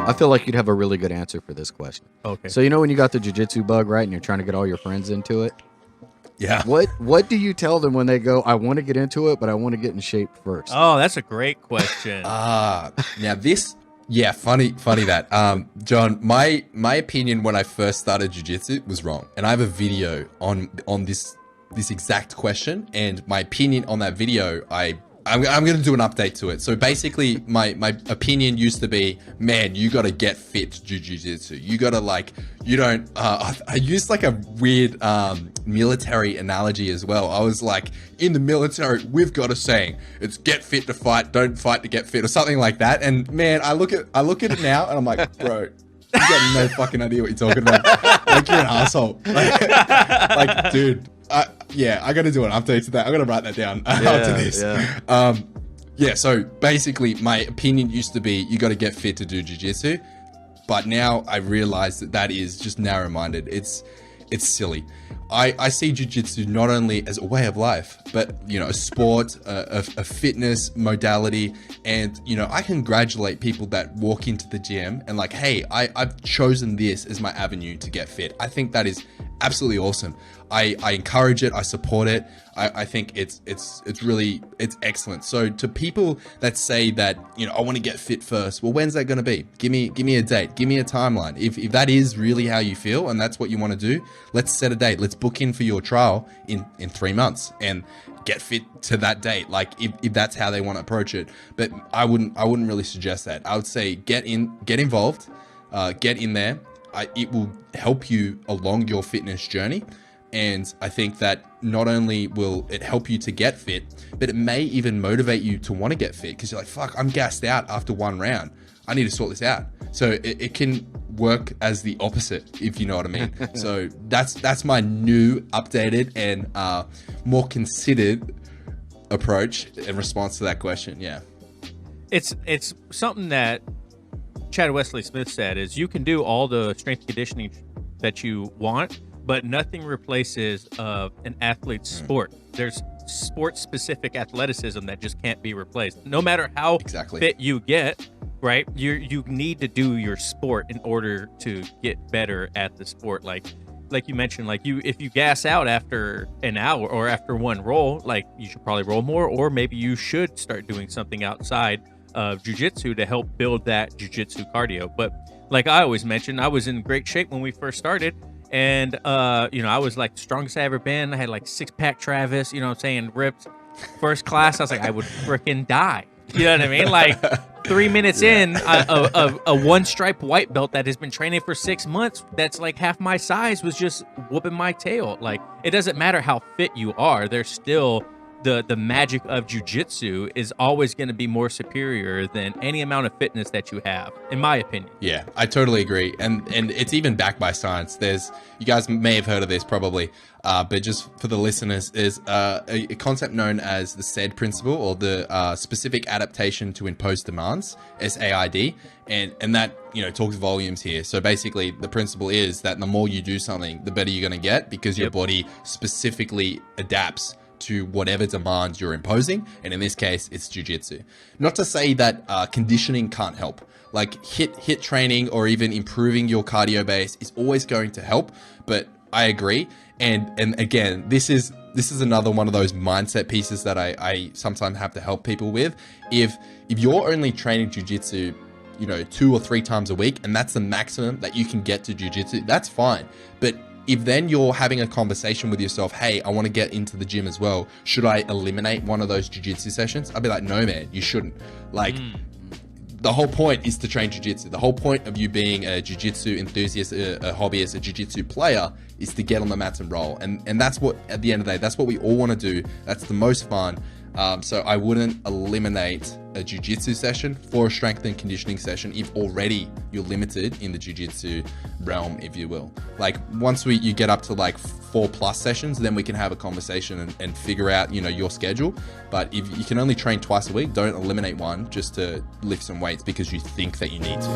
I feel like you'd have a really good answer for this question. Okay. So when you got the jiu-jitsu bug, right, and you're trying to get all your friends into it, Yeah. what do you tell them when they go, I want to get into it, but I want to get in shape first? Oh, that's a great question. Now this, yeah, funny that. John, my opinion when I first started jiu-jitsu was wrong. And I have a video on this exact question, and my opinion on that video, I'm going to do an update to it. So basically, my opinion used to be, man, you got to get fit to do jiu-jitsu. You got to I used like a weird military analogy as well. I was like, in the military, we've got a saying, it's get fit to fight, don't fight to get fit, or something like that. And man, I look at it now and I'm like, bro, you got no fucking idea what you're talking about. Like, you're an asshole. Like dude. Yeah, I got to do an update to that. I'm going to write that down after this. Yeah. So basically, my opinion used to be you got to get fit to do jiu-jitsu, but now I realize that is just narrow-minded. It's silly. I see jiu-jitsu not only as a way of life, but a sport, a fitness modality, and I congratulate people that walk into the gym and like, hey, I've chosen this as my avenue to get fit. I think that is absolutely awesome. I encourage it. I support it. I think it's excellent. So to people that say that, I want to get fit first, well, when's that going to be? Give me a date. Give me a timeline. If that is really how you feel and that's what you want to do, let's set a date. Let's book in for your trial in 3 months and get fit to that date. Like if that's how they want to approach it. But I wouldn't really suggest that. I would say get involved, get in there. It will help you along your fitness journey. And I think that not only will it help you to get fit, but it may even motivate you to want to get fit because you're like, fuck, I'm gassed out after one round. I need to sort this out. So it can work as the opposite, if you know what I mean. So that's my new, updated, and more considered approach in response to that question. Yeah. It's something that Chad Wesley Smith said is you can do all the strength conditioning that you want, but nothing replaces an athlete's sport. There's sport-specific athleticism that just can't be replaced. No matter how fit you get, right? You need to do your sport in order to get better at the sport. Like you mentioned, if you gas out after an hour or after one roll, like you should probably roll more, or maybe you should start doing something outside of jiu-jitsu to help build that jiu-jitsu cardio. But like I always mention, I was in great shape when we first started. And, I was like the strongest I ever been. I had like 6-pack Travis, ripped first class. I was like, I would freaking die. You know what I mean? Like 3 minutes in, a one-stripe white belt that has been training for 6 months, that's like half my size, was just whooping my tail. Like, it doesn't matter how fit you are. There's still the magic of jiu-jitsu is always going to be more superior than any amount of fitness that you have, in my opinion. Yeah, I totally agree. And it's even backed by science. You guys may have heard of this probably, but just for the listeners, there's a concept known as the SAID principle, or the specific adaptation to imposed demands, SAID. And that, talks volumes here. So basically the principle is that the more you do something, the better you're going to get, because your body specifically adapts to whatever demands you're imposing, and in this case it's jiu-jitsu. Not to say that conditioning can't help. Like hit training or even improving your cardio base is always going to help, but I agree. And again, this is another one of those mindset pieces that I sometimes have to help people with. If you're only training jiu-jitsu 2 or 3 times a week, and that's the maximum that you can get to jiu-jitsu, that's fine. But if then you're having a conversation with yourself, hey, I want to get into the gym as well, should I eliminate one of those jiu-jitsu sessions? I'd be like, no, man, you shouldn't. Like, the whole point is to train jiu-jitsu. The whole point of you being a jiu-jitsu enthusiast, a hobbyist, a jiu-jitsu player, is to get on the mats and roll. And that's what, at the end of the day, that's what we all want to do. That's the most fun. So I wouldn't eliminate a jiu-jitsu session for a strength and conditioning session if already you're limited in the jiu-jitsu realm, if you will. Like, once you get up to like 4+ sessions, then we can have a conversation and figure out, your schedule. But if you can only train twice a week, don't eliminate one just to lift some weights because you think that you need to.